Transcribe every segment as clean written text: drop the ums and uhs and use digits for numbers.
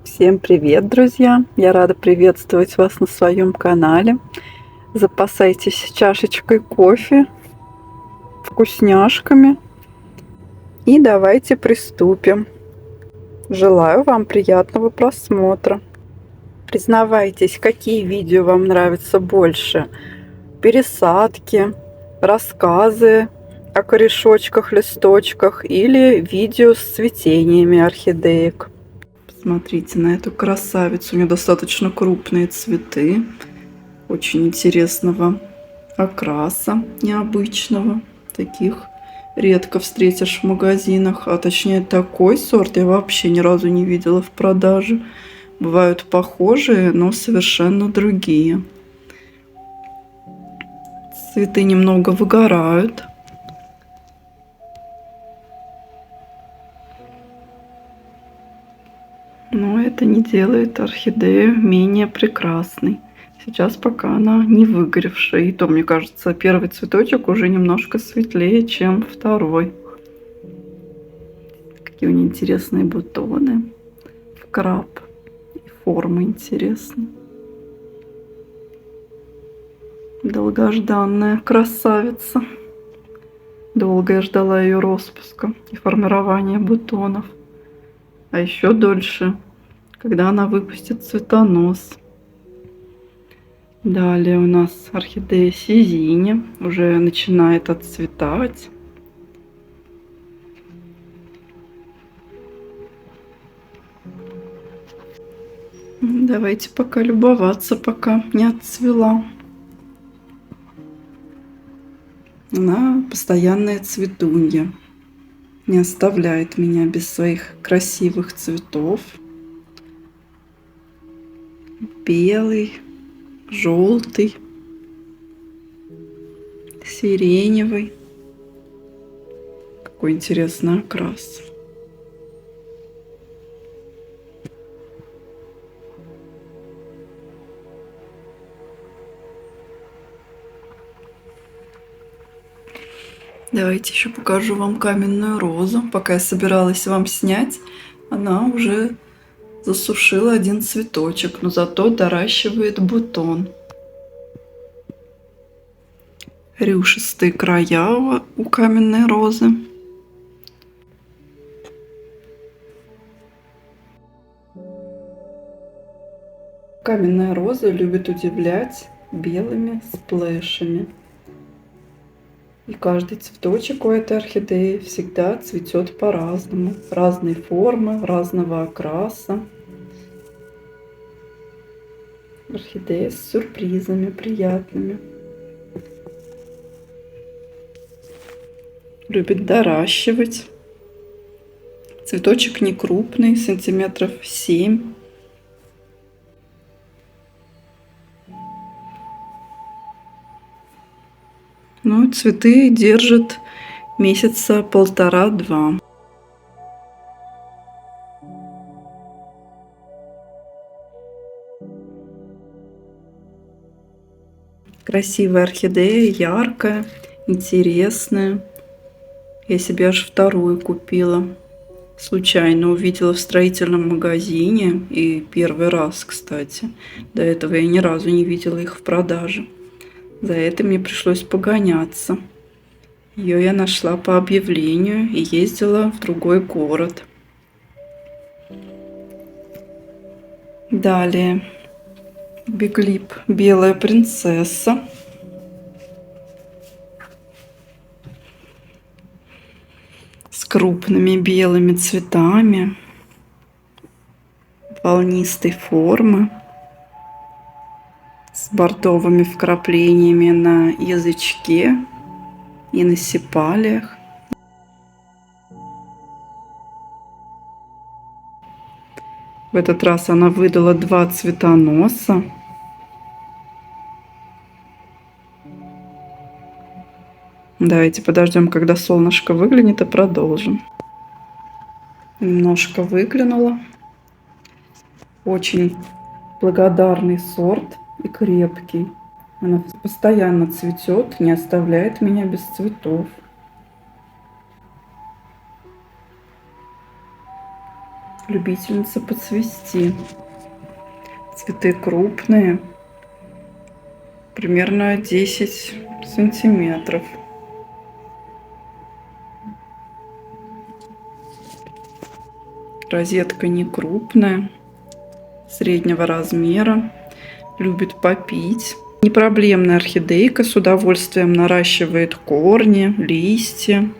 Всем привет, друзья! Я рада приветствовать вас на своем канале. Запасайтесь чашечкой кофе, вкусняшками и давайте приступим. Желаю вам приятного просмотра. Признавайтесь, какие видео вам нравятся больше: пересадки, рассказы о корешочках, листочках или видео с цветениями орхидеек. Смотрите на эту красавицу. У нее достаточно крупные цветы, очень интересного окраса, необычного. Таких редко встретишь в магазинах, а точнее такой сорт я вообще ни разу не видела в продаже. Бывают похожие, но совершенно другие. Цветы немного выгорают. Но это не делает орхидею менее прекрасной. Сейчас пока она не выгоревшая. И то, мне кажется, первый цветочек уже немножко светлее, чем второй. Какие у нее интересные бутоны. Краб. И формы интересные. Долгожданная красавица. Долго я ждала ее распуска и формирования бутонов. А еще дольше, когда она выпустит цветонос. Далее у нас орхидея Сизиня. Уже начинает отцветать. Давайте пока любоваться, пока не отцвела. Она постоянная цветунья. Не оставляет меня без своих красивых цветов. Белый, желтый, сиреневый. Какой интересный окрас. Давайте еще покажу вам каменную розу. Пока я собиралась вам снять, она уже засушила один цветочек, но зато доращивает бутон. Рюшистые края у каменной розы. Каменная роза любит удивлять белыми сплэшами. И каждый цветочек у этой орхидеи всегда цветет по-разному. Разной формы, разного окраса. Орхидея с сюрпризами приятными. Любит доращивать. Цветочек не крупный, сантиметров 7. Ну, цветы держит месяца 1,5-2. Красивая орхидея, яркая, интересная. Я себе аж вторую купила. Случайно увидела в строительном магазине. И первый раз, кстати. До этого я ни разу не видела их в продаже. За это мне пришлось погоняться. Ее я нашла по объявлению и ездила в другой город. Далее. Биглип белая принцесса. С крупными белыми цветами. Волнистой формы. С бордовыми вкраплениями на язычке и на сепалиях. В этот раз она выдала 2 цветоноса. Давайте подождем, когда солнышко выглянет, и продолжим. Немножко выглянула. Очень благодарный сорт и крепкий. Она постоянно цветет, не оставляет меня без цветов. Любительница подцвести. Цветы крупные, примерно 10 сантиметров. Розетка не крупная, среднего размера, любит попить. Непроблемная орхидейка, с удовольствием наращивает корни, листья.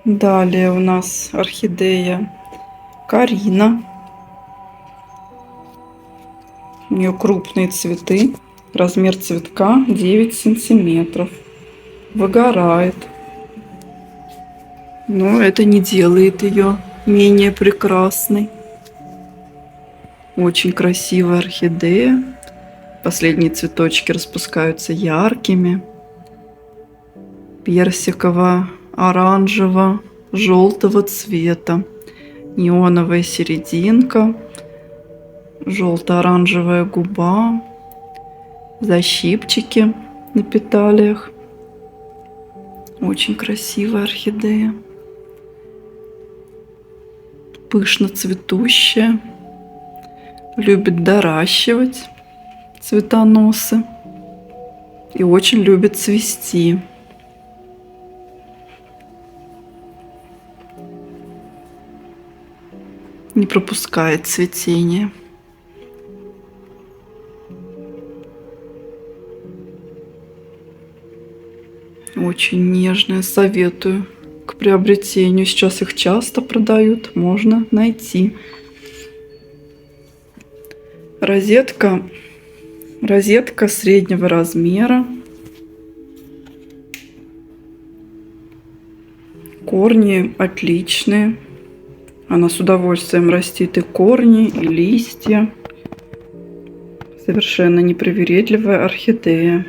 Далее у нас орхидея Карина. У нее крупные цветы, размер цветка 9 сантиметров. Выгорает. Но это не делает ее менее прекрасной. Очень красивая орхидея. Последние цветочки распускаются яркими. Персиково-оранжево-желтого цвета. Неоновая серединка. Желто-оранжевая губа. Защипчики на петалиях. Очень красивая орхидея. Пышно цветущая. Любит доращивать цветоносы. И очень любит цвести. Не пропускает цветение. Очень нежная, советую к приобретению. Сейчас их часто продают, можно найти. Розетка среднего размера. Корни отличные. Она с удовольствием растит и корни, и листья. Совершенно непривередливая орхидея.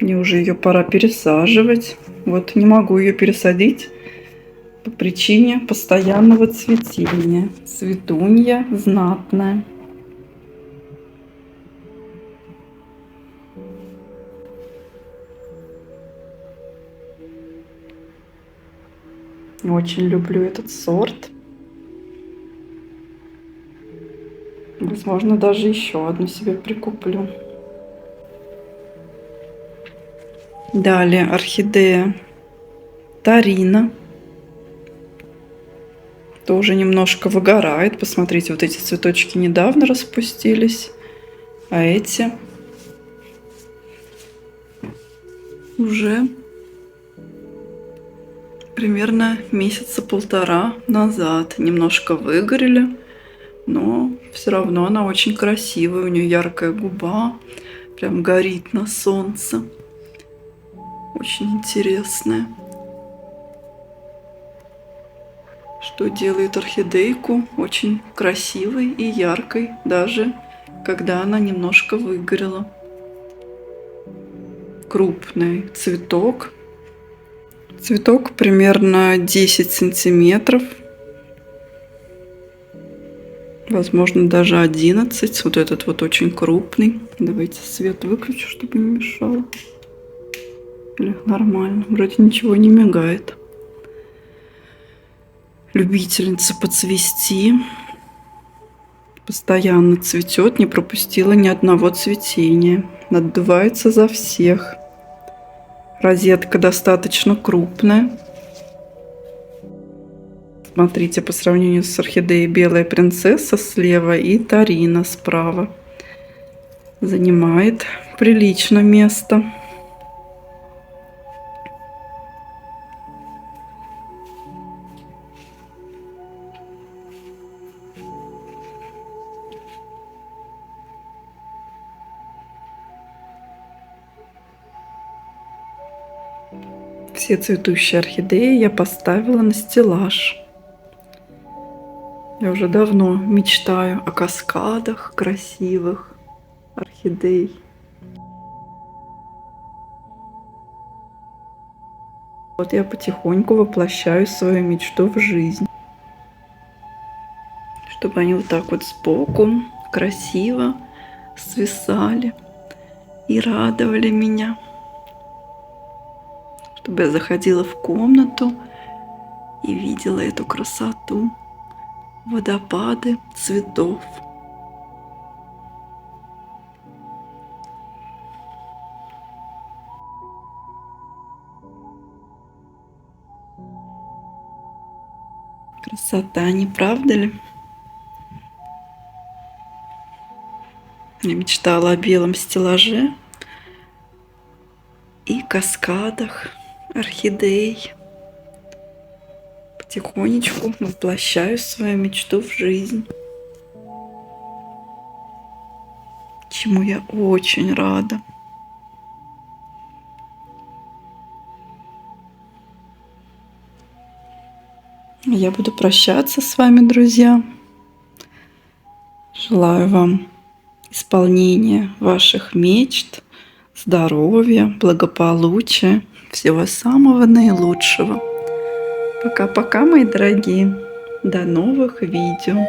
Мне уже ее пора пересаживать. Вот не могу ее пересадить по причине постоянного цветения. Цветунья знатная. Очень люблю этот сорт. Возможно, даже еще одну себе прикуплю. Далее орхидея Тарина. Тоже немножко выгорает. Посмотрите, вот эти цветочки недавно распустились, а эти уже примерно месяца полтора назад. Немножко выгорели, но все равно она очень красивая. У нее яркая губа, прям горит на солнце. Очень интересная. Что делает орхидейку очень красивой и яркой, даже когда она немножко выгорела. Крупный цветок. Цветок примерно 10 сантиметров. Возможно, даже 11. Вот этот вот очень крупный. Давайте свет выключу, чтобы не мешало. Или нормально. Вроде ничего не мигает. Любительница подцвести. Постоянно цветет, не пропустила ни одного цветения. Отдувается за всех. Розетка достаточно крупная. Смотрите, по сравнению с орхидеей Белая принцесса слева и Тарина справа. Занимает прилично место. Все цветущие орхидеи я поставила на стеллаж. Я уже давно мечтаю о каскадах красивых орхидей. Вот я потихоньку воплощаю свою мечту в жизнь. Чтобы они вот так вот сбоку красиво свисали и радовали меня. чтобы я заходила в комнату и видела эту красоту, водопады цветов. Красота, не правда ли? Я мечтала о белом стеллаже и каскадах орхидей. Потихонечку воплощаю свою мечту в жизнь, чему я очень рада. Я буду прощаться с вами, друзья. Желаю вам исполнения ваших мечт, здоровья, благополучия, всего самого наилучшего. Пока-пока, мои дорогие. До новых видео.